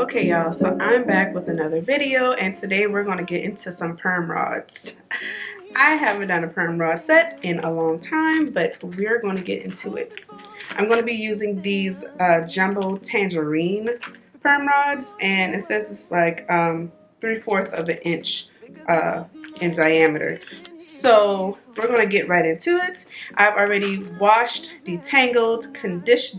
Okay y'all, so I'm back with another video and today we're going to get into some perm rods. I haven't done a perm rod set in a long time, but we're going to get into it. I'm going to be using these jumbo tangerine perm rods, and it says it's like 3/4 of an inch in diameter. So we're going to get right into it. I've already washed, detangled,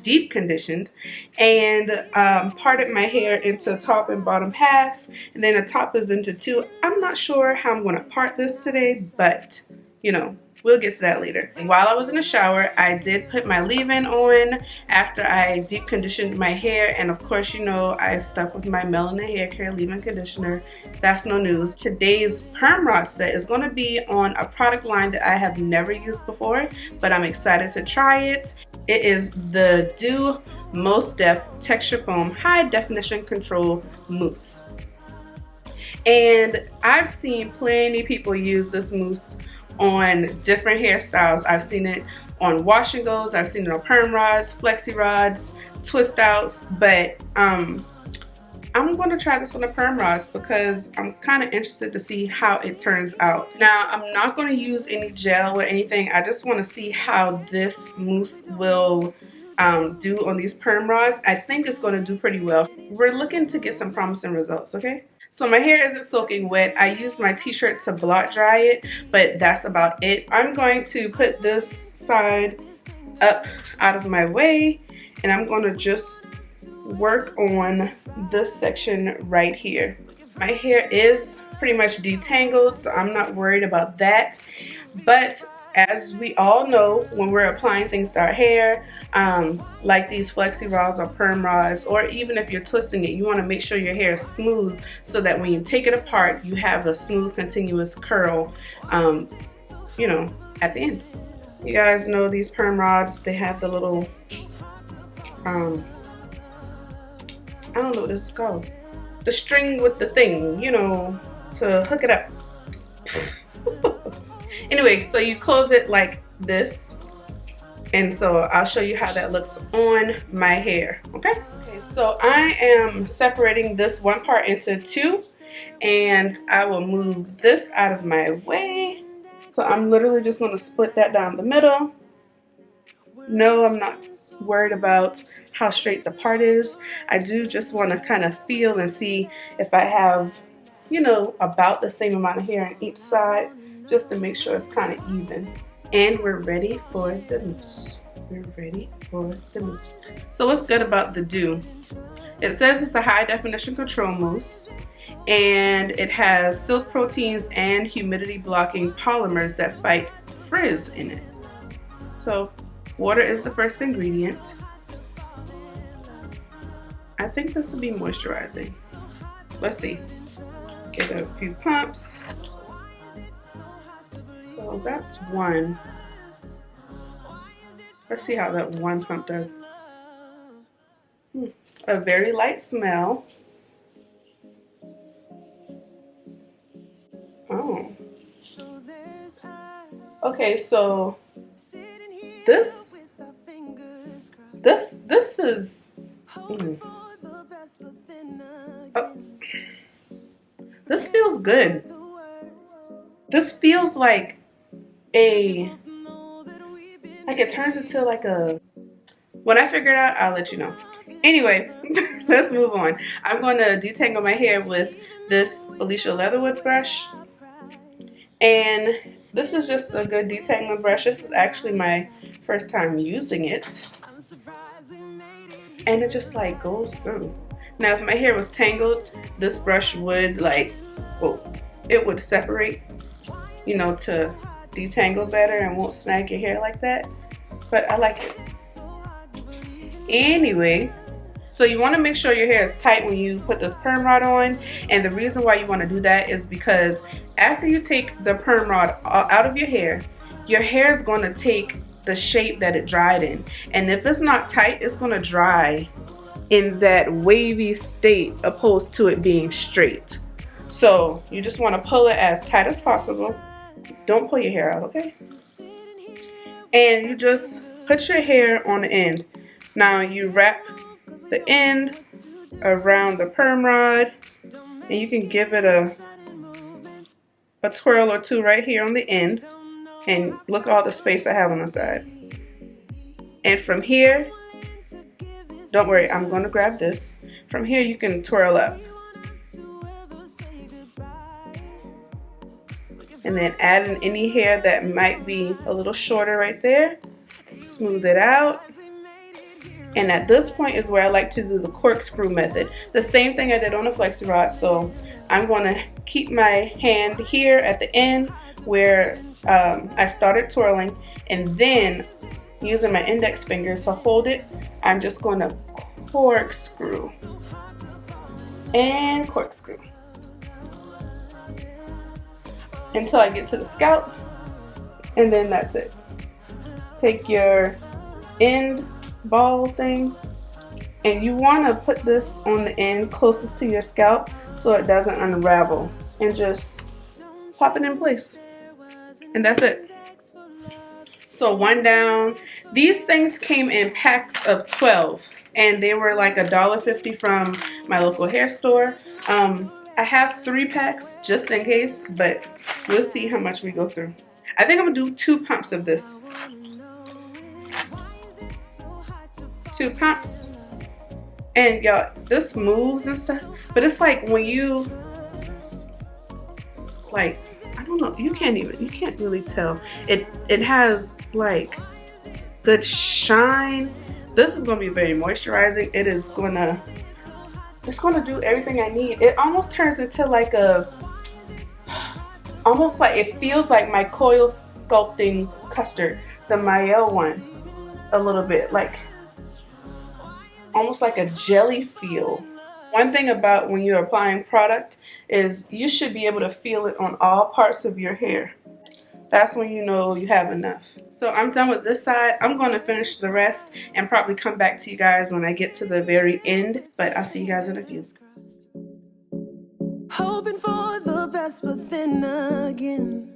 deep conditioned, and parted my hair into top and bottom halves, and then the top is into two. I'm not sure how I'm going to part this today, but you know, we'll get to that later. While I was in the shower, I did put my leave-in on after I deep conditioned my hair, and of course, you know, I stuck with my Melanin hair care leave-in conditioner. That's no news. Today's perm rod set is going to be on a product line that I have never used before, but I'm excited to try it. It is the Doux Mousse Texture Foam High Definition Control Mousse. And I've seen plenty of people use this mousse on different hairstyles. I've seen it on wash and goes, I've seen it on perm rods, flexi rods, twist outs, but I'm going to try this on the perm rods because I'm kind of interested to see how it turns out. Now, I'm not going to use any gel or anything. I just want to see how this mousse will do on these perm rods. I think it's going to do pretty well. We're looking to get some promising results, okay? So my hair isn't soaking wet. I used my t-shirt to blot dry it, but that's about it. I'm going to put this side up out of my way, and I'm going to just work on this section right here. My hair is pretty much detangled, so I'm not worried about that. But as we all know, when we're applying things to our hair, like these flexi rods or perm rods, or even if you're twisting it, you want to make sure your hair is smooth so that when you take it apart, you have a smooth, continuous curl, you know, at the end. You guys know these perm rods, they have the little, I don't know what this is called. The string with the thing, you know, to hook it up. Anyway, so you close it like this, and so I'll show you how that looks on my hair, okay? Okay, so I am separating this one part into two, and I will move this out of my way. So I'm literally just going to split that down the middle. No, I'm not worried about how straight the part is. I do just want to kind of feel and see if I have, you know, about the same amount of hair on each side, just to make sure it's kind of even. And we're ready for the mousse. We're ready for the mousse. So what's good about the Doux? It says it's a high definition control mousse, and it has silk proteins and humidity blocking polymers that fight frizz in it. So water is the first ingredient. I think this will be moisturizing. Let's see. Give it a few pumps. So that's one. Let's see how that one pump does. A very light smell. Oh. Okay, so this is oh. This feels good. This feels like it turns into like a, when I figure it out, I'll let you know. Anyway, let's move on. I'm going to detangle my hair with this Felicia Leatherwood brush, and this is just a good detangling brush. This is actually my first time using it, and it just like goes through. Now if my hair was tangled, this brush would like, well, it would separate, you know, to detangle better and won't snag your hair like that, but I like it. Anyway, so you want to make sure your hair is tight when you put this perm rod on, and the reason why you want to do that is because after you take the perm rod out of your hair is going to take the shape that it dried in, and if it's not tight, it's going to dry in that wavy state opposed to it being straight. So you just want to pull it as tight as possible. Don't pull your hair out, okay? And you just put your hair on the end. Now you wrap the end around the perm rod, and you can give it a twirl or two right here on the end, and look all the space I have on the side. And from here, don't worry, I'm going to grab this. From here you can twirl up. And then add in any hair that might be a little shorter right there. Smooth it out. And at this point is where I like to do the corkscrew method. The same thing I did on the flexi rod. So I'm going to keep my hand here at the end where I started twirling, and then using my index finger to hold it, I'm just going to corkscrew and corkscrew until I get to the scalp, and then that's it. Take your end ball thing, and you want to put this on the end closest to your scalp so it doesn't unravel, and just pop it in place, and that's it. So one down. These things came in packs of 12, and they were like $1.50 from my local hair store. I have 3 packs just in case, but we'll see how much we go through. I think I'm gonna do 2 pumps of this. 2 pumps. And y'all, this moves and stuff, but it's like when you, like, I don't know, you can't really tell. It has like good shine. This is gonna be very moisturizing. It's gonna do everything I need. It almost turns into like almost like, it feels like my coil sculpting custard, the Mael one, a little bit, like almost like a jelly feel. One thing about when you're applying product is you should be able to feel it on all parts of your hair. That's when you know you have enough. So I'm done with this side. I'm going to finish the rest and probably come back to you guys when I get to the very end. But I'll see you guys in a few. Hoping for the best, but then again,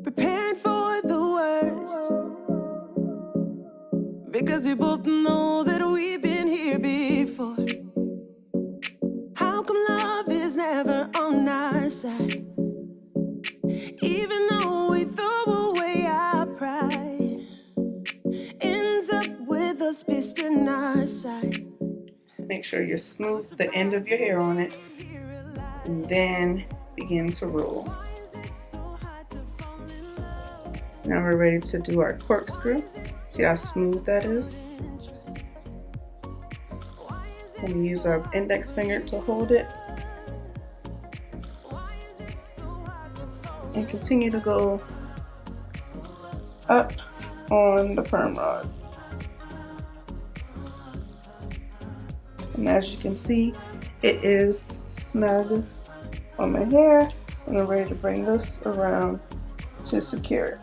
preparing for the worst. Because we both know that we've been here before. How come love is never on our side? Even though we throw away our pride, ends up with us pissed in our side. Make sure you smooth the end of your hair on it, and then begin to roll. Now we're ready to do our corkscrew. See how smooth that is? And we use our index finger to hold it. And continue to go up on the perm rod. And as you can see, it is snug on my hair, and I'm ready to bring this around to secure it.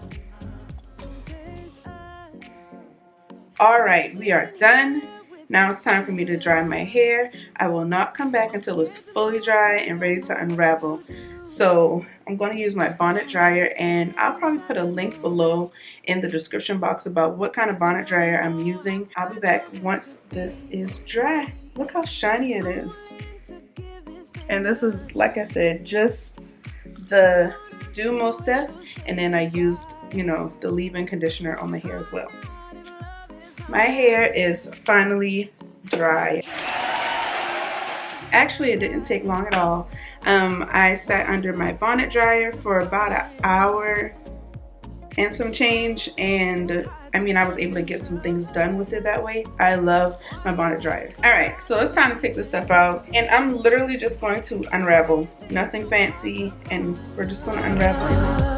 Alright, we are done. Now it's time for me to dry my hair. I will not come back until it's fully dry and ready to unravel. So I'm going to use my bonnet dryer, and I'll probably put a link below in the description box about what kind of bonnet dryer I'm using. I'll be back once this is dry. Look how shiny it is. And this is, like I said, just the Doux Mousse step, and then I used, you know, the leave-in conditioner on my hair as well. My hair is finally dry. Actually, it didn't take long at all. I sat under my bonnet dryer for about an hour and some change, and I mean, I was able to get some things done with it that way. I love my bonnet dryer. Alright, so it's time to take this stuff out, and I'm literally just going to unravel. Nothing fancy, and we're just going to unravel right now.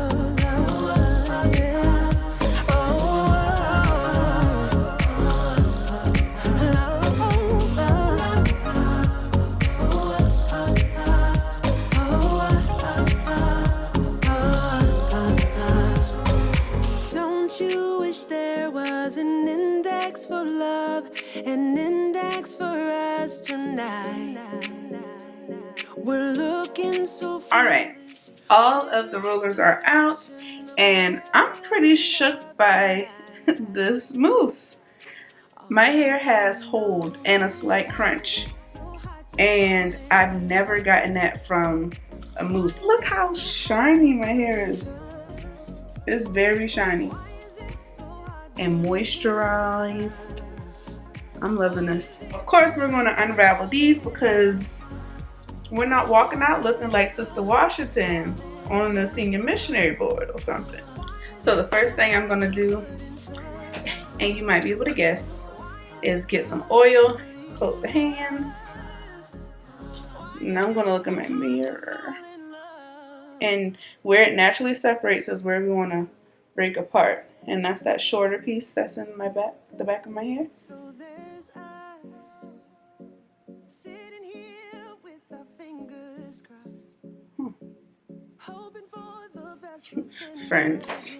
For love, an index for us tonight. We're looking so. All right, all of the rollers are out, and I'm pretty shook by this mousse. My hair has hold and a slight crunch, and I've never gotten that from a mousse. Look how shiny my hair is. It's very shiny and moisturized. I'm loving this. Of course, we're going to unravel these because we're not walking out looking like Sister Washington on the senior missionary board or something. So the first thing I'm going to do, and you might be able to guess, is get some oil, coat the hands, and I'm going to look in my mirror. And where it naturally separates is where we want to break apart, and that's that shorter piece that's in my back, the back of my hair. So there's us sitting here with our fingers crossed, hoping for the best, but then Friends,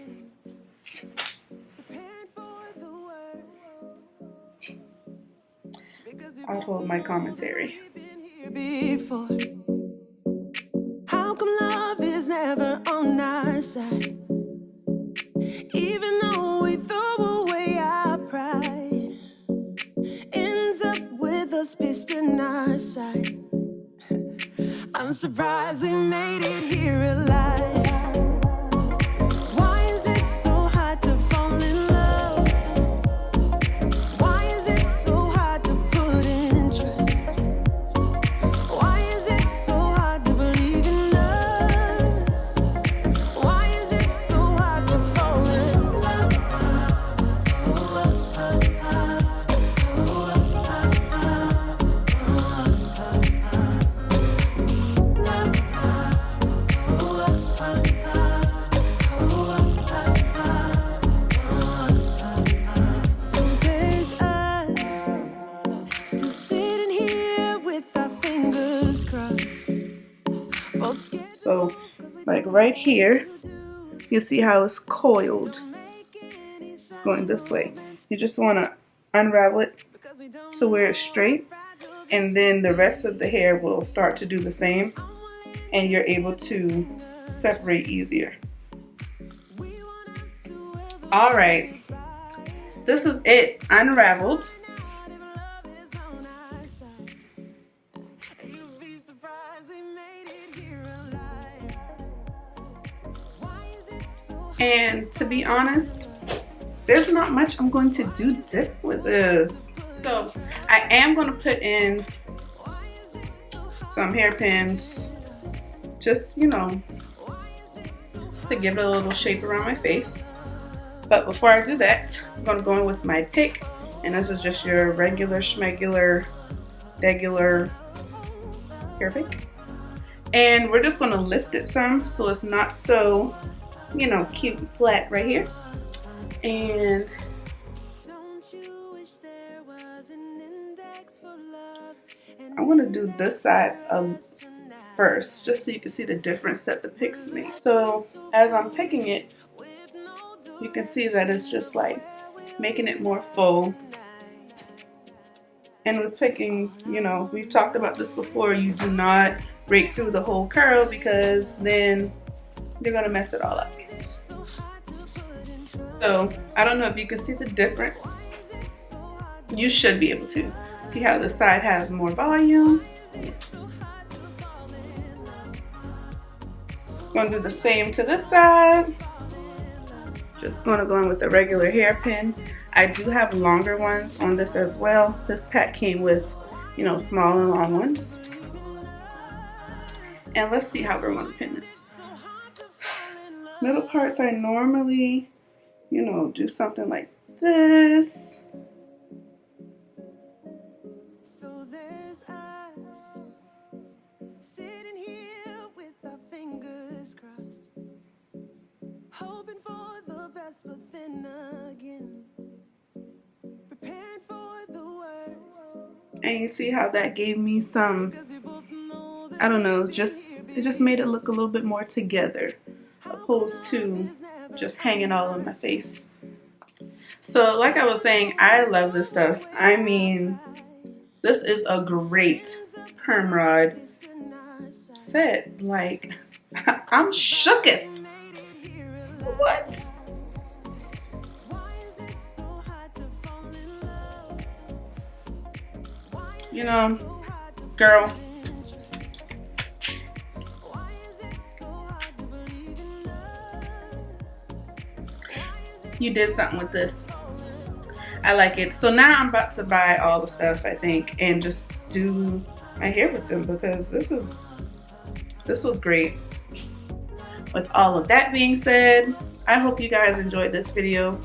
prepared for the worst. Because we I'll hold my commentary. we've been here before. How come love is never on our side? Even though we throw away our pride, ends up with us pissed in our side. I'm surprised we made it here alive. Why is it so hard to fall in love? Why is it so hard to put in trust? Why is it so hard to believe in us? Why is it so hard to fall in love? So there's us, still sitting here with our fingers crossed. Both scared So, like right here, you see how it's coiled going this way. You just want to unravel it to where it's straight, and then the rest of the hair will start to do the same, and you're able to separate easier. All right, this is it unraveled. you'd be surprised we made it here alive. Why is it so And to be honest, there's not much I'm going to do different with this. So I am going to put in some hairpins, just, you know, to give it a little shape around my face. But before I do that, I'm going to go in with my pick, and this is just your regular schmegular, regular hair pick. And we're just going to lift it some so it's not so, you know, cute and flat right here. And Don't you wish there was an index for love? I'm going to do this side first, just so you can see the difference that the picks make. So as I'm picking it, you can see that it's just like making it more full. And with picking, you know, we've talked about this before, you do not rake through the whole curl because then you're going to mess it all up. So I don't know if you can see the difference. You should be able to. See how this side has more volume? Going to do the same to this side. Just going to go in with a regular hairpin. I do have longer ones on this as well. This pack came with, you know, small and long ones. And let's see how we're going to pin this. Middle parts I normally, you know, do something like this. So there's us sitting here with our fingers crossed, hoping for the best, but then again prepared for the worst. And you see how that gave me some, Because we both know that I don't know, it just made it look a little bit more together, opposed to just hanging all on my face. So like I was saying, I love this stuff. I mean, this is a great perm rod set. Like, I'm shooketh. What? You know, girl, you did something with this. I like it. So now I'm about to buy all the stuff, I think, and just do my hair with them, because this was great. With all of that being said, I hope you guys enjoyed this video.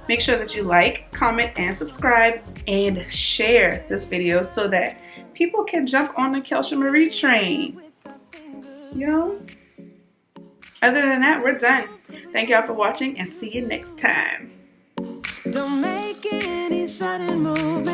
Make sure that you like, comment, and subscribe, and share this video so that people can jump on the Kelsha Marie train. You know? Other than that, we're done. Thank y'all for watching, and see you next time. Don't make any sudden move.